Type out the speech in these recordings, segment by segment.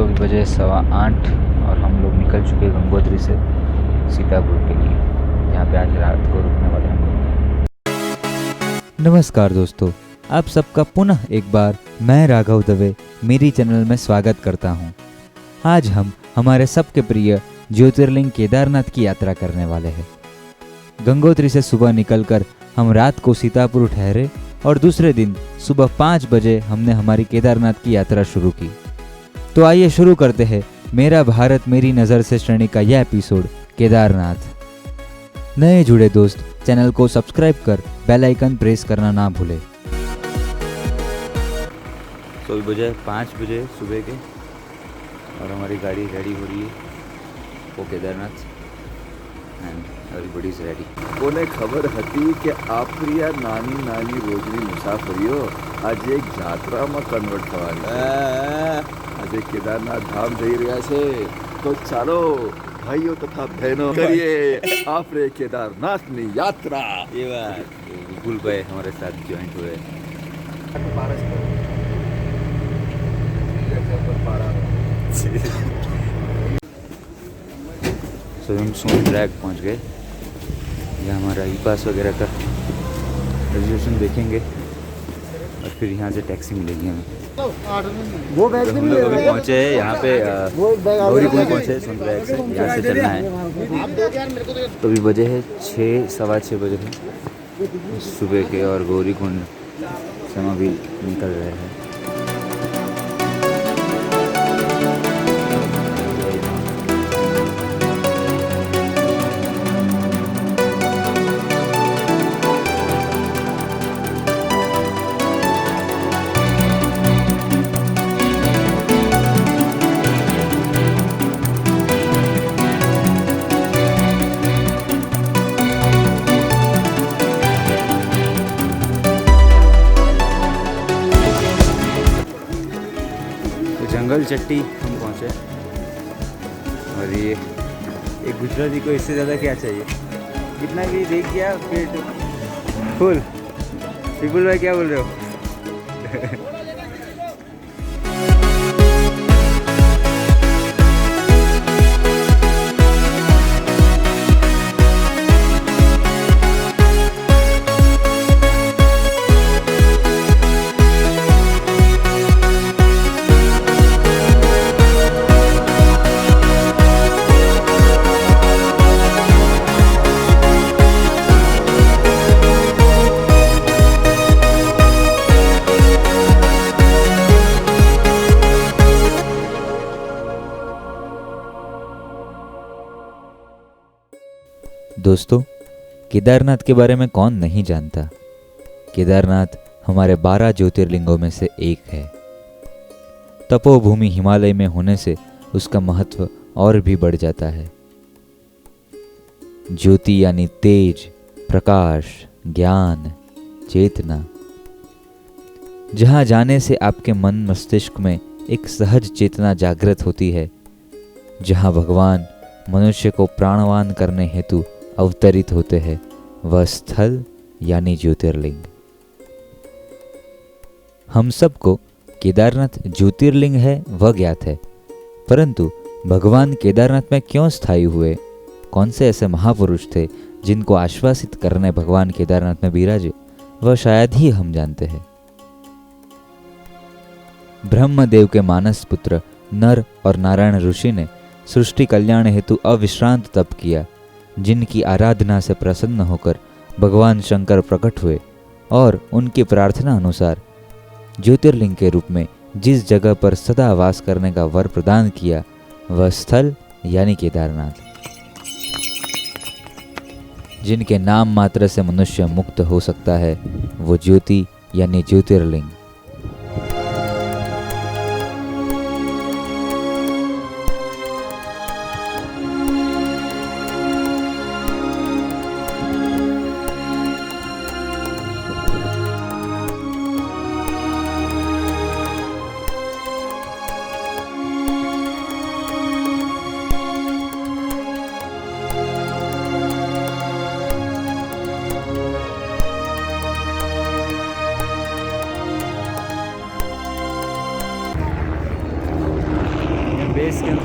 दोस्तों, अभी बजे 8:15 और हम लोग निकल चुके हैं गंगोत्री से सीतापुर के लिए, जहाँ पे आज रात को रुकने वाले हैं। नमस्कार दोस्तों, आप सबका पुनः एक बार मैं राघव दवे मेरी चैनल में स्वागत करता हूँ। आज हम हमारे सबके प्रिय ज्योतिर्लिंग केदारनाथ की यात्रा करने वाले हैं। गंगोत्री से सुबह निकलकर हम रात को सीतापुर ठहरे और दूसरे दिन सुबह 5 बजे हमने हमारी केदारनाथ की यात्रा शुरू की। तो आइए शुरू करते हैं मेरा भारत मेरी नज़र से श्रेणी का यह एपिसोड केदारनाथ। नए जुड़े दोस्त चैनल को सब्सक्राइब कर बेल आइकन प्रेस करना ना भूले। तो अभी बजे 5 बजे सुबह के और हमारी गाड़ी रेडी हो रही है वो Kedarnath and everybody is ready. कोने खबर હતી કે આપરિયા નાની નાની રોજની મુસાફરીઓ આજે એક જાત્રામાં કન્વર્ટ થવાની છે। આજે કેદારનાથ ધામ જઈ રહ્યા છે, તો ચાલો ભાઈઓ તથા બહેનો કરીએ આપણે કેદારનાથની યાત્રા। ये बात विपुल भाई हमारे साथ ज्वाइंट हुए। तो हम सोन ट्रैक पहुंच गए। यहाँ हमारा ई पास वगैरह का रजिस्ट्रेशन देखेंगे और फिर यहाँ से टैक्सी मिलेगी हमें। वो बैग तो हम लोग अभी पहुँचे हैं यहाँ पे गौरीकुंड पहुँचे सोन ट्रैक से, यहाँ से चलना है। तो अभी बजे है 6 सवा 6 बजे है सुबह के और गौरीकुंड से हम अभी निकल रहे हैं। जंगल चट्टी हम पहुँचे और ये एक गुजराती को इससे ज़्यादा क्या चाहिए। कितना भी देख गया पेट फुल। विपुल भाई क्या बोल रहे हो? दोस्तों, केदारनाथ के बारे में कौन नहीं जानता। केदारनाथ हमारे 12 ज्योतिर्लिंगों में से एक है। तपोभूमि हिमालय में होने से उसका महत्व और भी बढ़ जाता है। ज्योति यानी तेज, प्रकाश, ज्ञान, चेतना। जहां जाने से आपके मन मस्तिष्क में एक सहज चेतना जागृत होती है, जहां भगवान मनुष्य को प्राणवान करने हेतु अवतरित होते हैं, वह स्थल यानी ज्योतिर्लिंग। हम सबको केदारनाथ ज्योतिर्लिंग है वह ज्ञात है, परंतु भगवान केदारनाथ में क्यों स्थायी हुए, कौन से ऐसे महापुरुष थे जिनको आश्वासित करने भगवान केदारनाथ में विराजे, वह शायद ही हम जानते हैं। ब्रह्मदेव के मानस पुत्र नर और नारायण ऋषि ने सृष्टि कल्याण हेतु अविश्रांत तप किया, जिनकी आराधना से प्रसन्न होकर भगवान शंकर प्रकट हुए और उनकी प्रार्थना अनुसार ज्योतिर्लिंग के रूप में जिस जगह पर सदा वास करने का वर प्रदान किया, वह स्थल यानी केदारनाथ। जिनके नाम मात्र से मनुष्य मुक्त हो सकता है, वो ज्योति यानी ज्योतिर्लिंग। बेस कैंप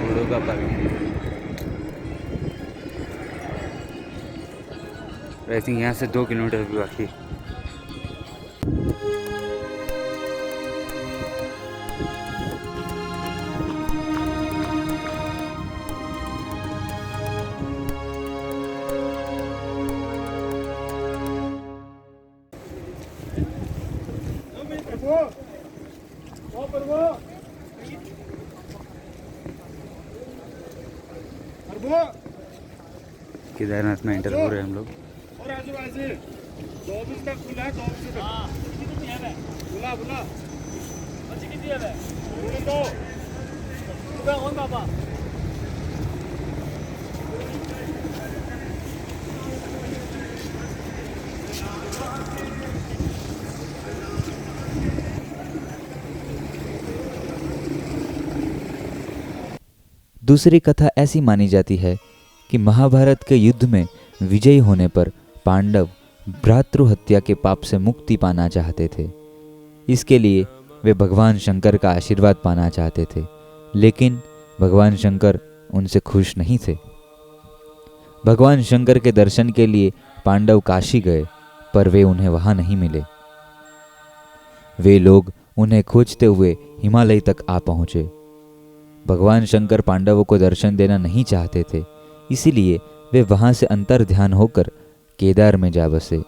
घोड़ों का पार्क। आई थिंक यहाँ से 2 किलोमीटर भी बाकी है। केदारनाथ में एंटर हो रहे हैं हम लोग। दूसरी कथा ऐसी मानी जाती है कि महाभारत के युद्ध में विजयी होने पर पांडव भ्रातृहत्या के पाप से मुक्ति पाना चाहते थे। इसके लिए वे भगवान शंकर का आशीर्वाद पाना चाहते थे, लेकिन भगवान शंकर उनसे खुश नहीं थे। भगवान शंकर के दर्शन के लिए पांडव काशी गए, पर वे उन्हें वहां नहीं मिले। वे लोग उन्हें खोजते हुए हिमालय तक आ पहुंचे। भगवान शंकर पांडवों को दर्शन देना नहीं चाहते थे, इसीलिए वे वहां से अंतर ध्यान होकर केदार में जा बसे।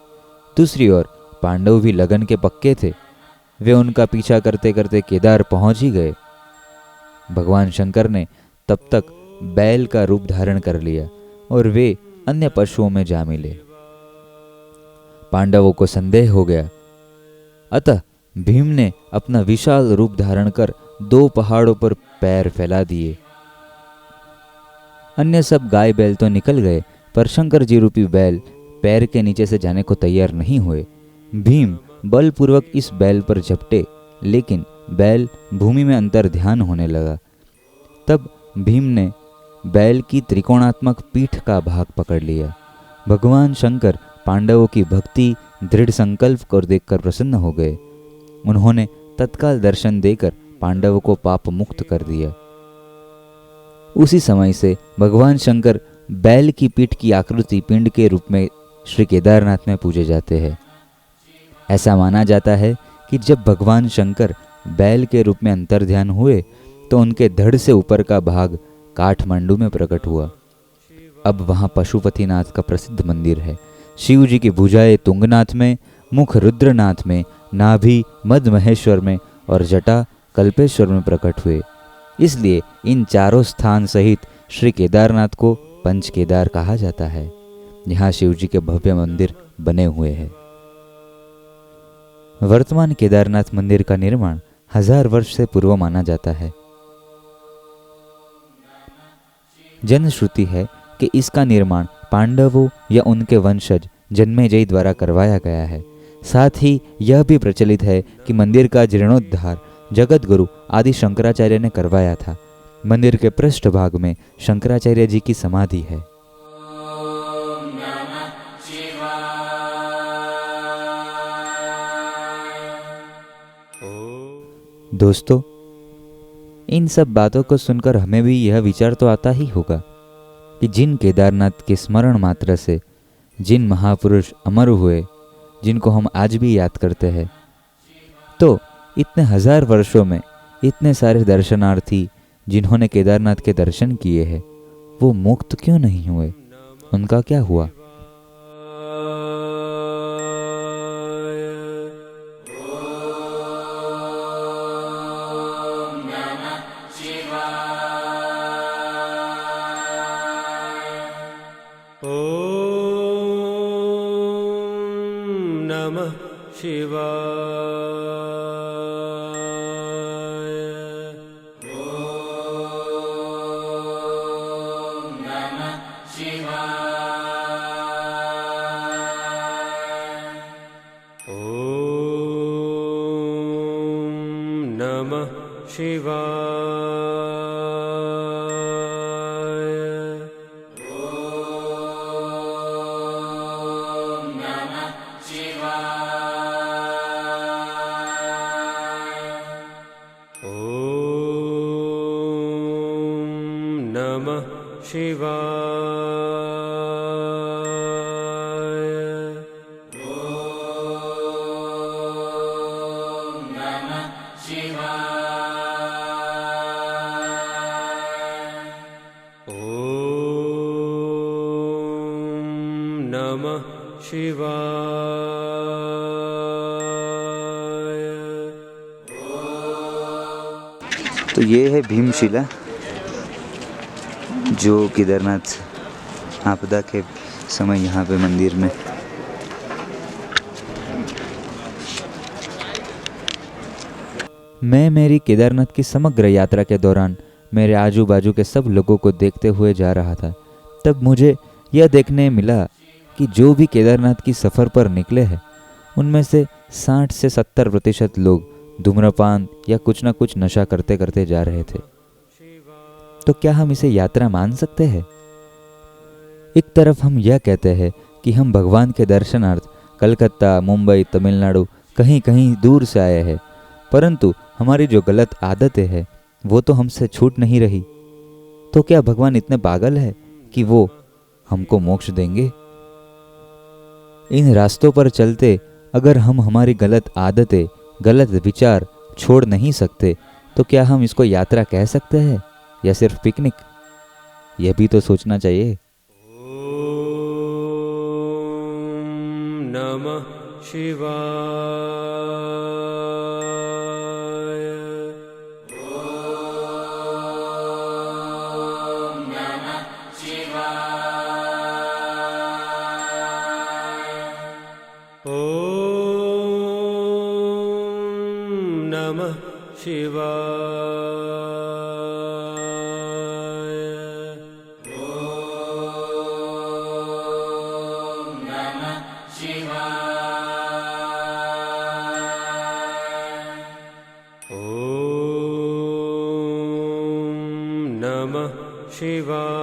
दूसरी ओर पांडव भी लगन के पक्के थे। वे उनका पीछा करते करते केदार पहुंच ही गए। भगवान शंकर ने तब तक बैल का रूप धारण कर लिया और वे अन्य पशुओं में जा मिले। पांडवों को संदेह हो गया, अतः भीम ने अपना विशाल रूप धारण कर 2 पहाड़ों पर पैर फैला दिए। अन्य सब गाय बैल तो निकल गए, पर शंकर जी रूपी बैल पैर के नीचे से जाने को तैयार नहीं हुए। भीम बलपूर्वक इस बैल पर झपटे, लेकिन बैल भूमि में अंतर ध्यान होने लगा। तब भीम ने बैल की त्रिकोणात्मक पीठ का भाग पकड़ लिया। भगवान शंकर पांडवों की भक्ति दृढ़ संकल्प को देखकर प्रसन्न हो गए। उन्होंने तत्काल दर्शन देकर पांडवों को पाप मुक्त कर दिया। उसी समय से भगवान शंकर बैल की पीठ की आकृति पिंड के रूप में श्री केदारनाथ में पूजे जाते हैं। ऐसा माना जाता है कि जब भगवान शंकर बैल के रूप में अंतर्ध्यान हुए तो उनके धड़ से ऊपर का भाग काठमांडू में प्रकट हुआ। अब वहाँ पशुपतिनाथ का प्रसिद्ध मंदिर है। शिव जी की भुजाएं तुंगनाथ में, मुख रुद्रनाथ में, नाभि मद महेश्वर में और जटा कल्पेश्वर में प्रकट हुए। इसलिए इन चारों स्थान सहित श्री केदारनाथ को पंच केदार कहा जाता है। यहाँ शिव जी के भव्य मंदिर बने हुए हैं। वर्तमान केदारनाथ मंदिर का निर्माण 1000 वर्ष से पूर्व माना जाता है। जनश्रुति है कि इसका निर्माण पांडवों या उनके वंशज जन्मेजय द्वारा करवाया गया है। साथ ही यह भी प्रचलित है कि मंदिर का जीर्णोद्धार जगत गुरु आदि शंकराचार्य ने करवाया था। मंदिर के पृष्ठभाग में शंकराचार्य जी की समाधि है। दोस्तों, इन सब बातों को सुनकर हमें भी यह विचार तो आता ही होगा कि जिन केदारनाथ के स्मरण मात्र से जिन महापुरुष अमर हुए, जिनको हम आज भी याद करते हैं, तो इतने 1000 वर्षों में इतने सारे दर्शनार्थी जिन्होंने केदारनाथ के दर्शन किए हैं, वो मुक्त क्यों नहीं हुए? उनका क्या हुआ? Oh नमः शिवाय। नमः शिवाय। तो ये है भीमशिला, जो केदारनाथ आपदा के समय यहाँ पे मंदिर में मैं मेरी केदारनाथ की समग्र यात्रा के दौरान मेरे आजू बाजू के सब लोगों को देखते हुए जा रहा था। तब मुझे यह देखने मिला कि जो भी केदारनाथ की सफ़र पर निकले हैं उनमें से 60 से 70% लोग धूम्रपान या कुछ ना कुछ नशा करते करते जा रहे थे। तो क्या हम इसे यात्रा मान सकते हैं? एक तरफ हम यह कहते हैं कि हम भगवान के दर्शनार्थ कलकत्ता, मुंबई, तमिलनाडु कहीं कहीं दूर से आए हैं, परंतु हमारी जो गलत आदतें हैं वो तो हमसे छूट नहीं रही। तो क्या भगवान इतने पागल है कि वो हमको मोक्ष देंगे? इन रास्तों पर चलते अगर हम हमारी गलत आदतें, गलत विचार छोड़ नहीं सकते तो क्या हम इसको यात्रा कह सकते हैं या सिर्फ पिकनिक? यह भी तो सोचना चाहिए। ओम नमः शिवाय। ओम नमः शिवाय। ओम नमः शिवाय। ओम नमः शिवाय।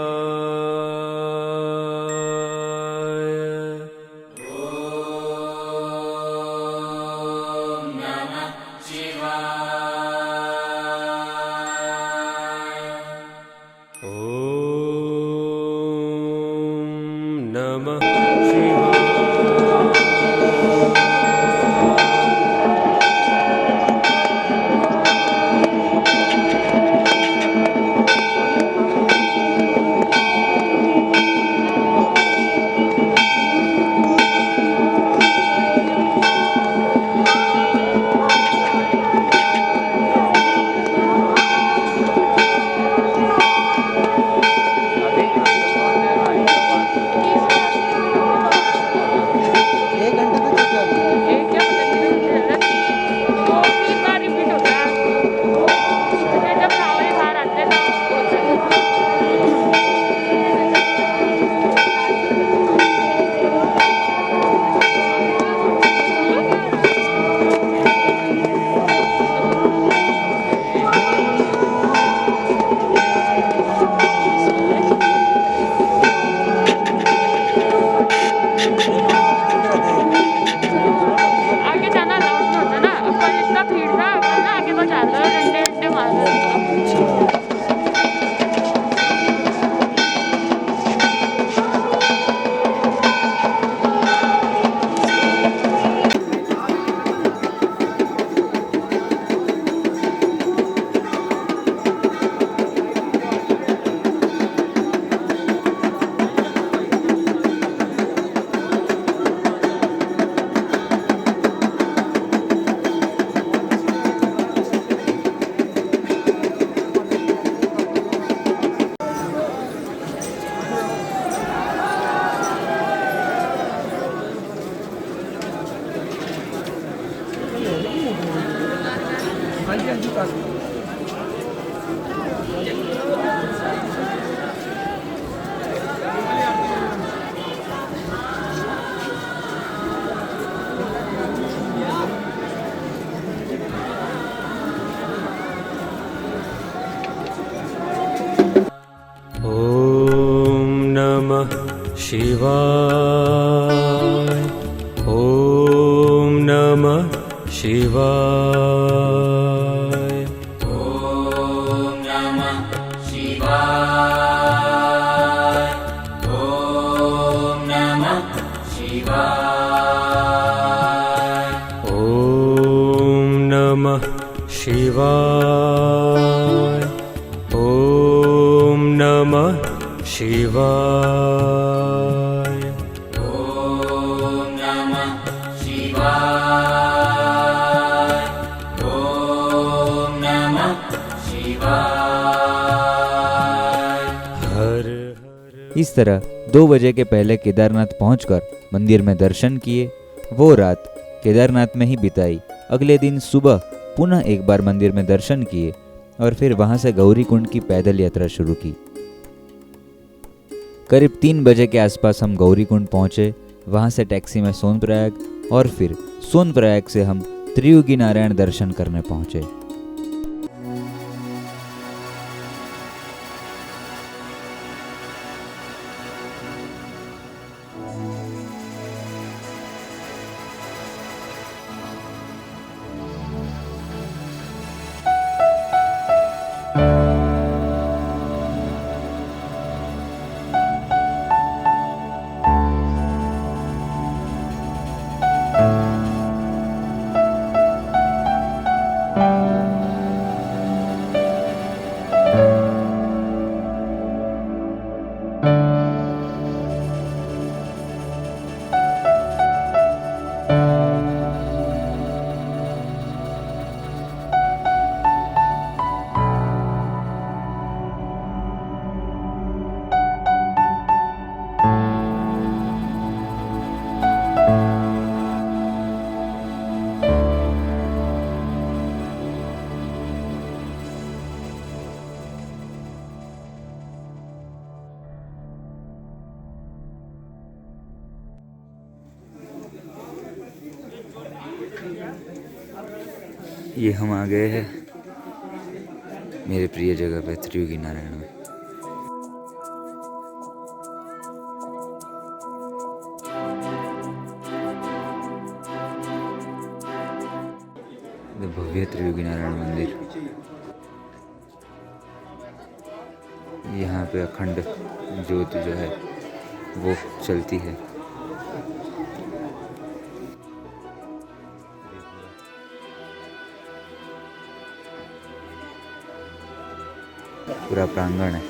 शिवाय। ॐ नमः शिवाय। ॐ नमः शिवाय। शिवाय। ॐ नमः शिवाय। इस तरह 2 बजे के पहले केदारनाथ पहुंचकर मंदिर में दर्शन किए। वो रात केदारनाथ में ही बिताई। अगले दिन सुबह पुनः एक बार मंदिर में दर्शन किए और फिर वहां से गौरी कुंड की पैदल यात्रा शुरू की। करीब 3 बजे के आसपास हम गौरी कुंड पहुंचे। वहां से टैक्सी में सोनप्रयाग और फिर सोनप्रयाग से हम त्रियुगी नारायण दर्शन करने पहुंचे। ये हम आ गए हैं मेरे प्रिय जगह पे त्रियुगी नारायण में। भव्य त्रियुगी नारायण मंदिर। यहाँ पे अखंड ज्योत जो है वो चलती है। पूरा प्रांगण है।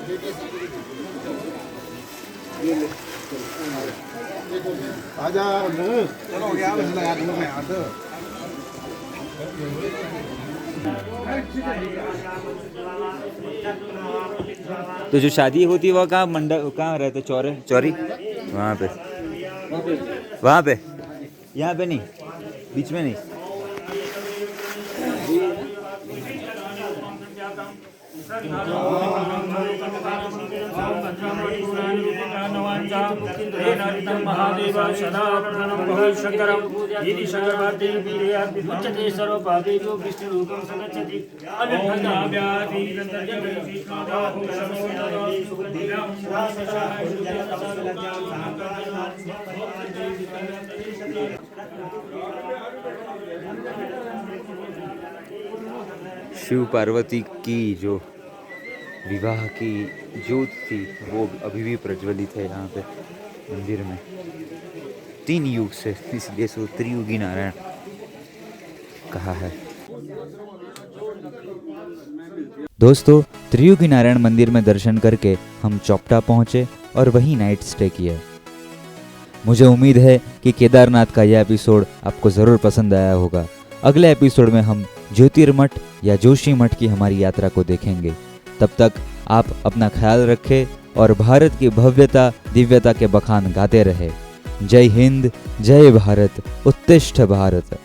तो जो शादी होती है वह कहाँ मंडप कहाँ रहते? चौरी वहाँ पे यहाँ पे नहीं, बीच में नहीं। महादेव सदा प्रधानं बहुशंकरं यदि शंकरवादी वीर्यात् विमुच्यते सर्वपापेभ्यो विष्णुरूपं सगच्छति अनन्याव्याधि शिव पार्वती की जो विवाह की ज्योत थी वो अभी भी प्रज्वलित है यहाँ पे मंदिर में 3 युग से, इसलिए सो त्रियुगी नारायण कहा है। दोस्तों, त्रियुगी नारायण मंदिर में दर्शन करके हम चौपटा पहुँचे और वहीं नाइट स्टे किया। मुझे उम्मीद है कि केदारनाथ का यह एपिसोड आपको ज़रूर पसंद आया होगा। अगले एपिसोड में हम ज्योतिर्मठ या जोशी मठ की हमारी यात्रा को देखेंगे। तब तक आप अपना ख्याल रखें और भारत की भव्यता दिव्यता के बखान गाते रहे। जय हिंद, जय भारत, उत्तिष्ठ भारत।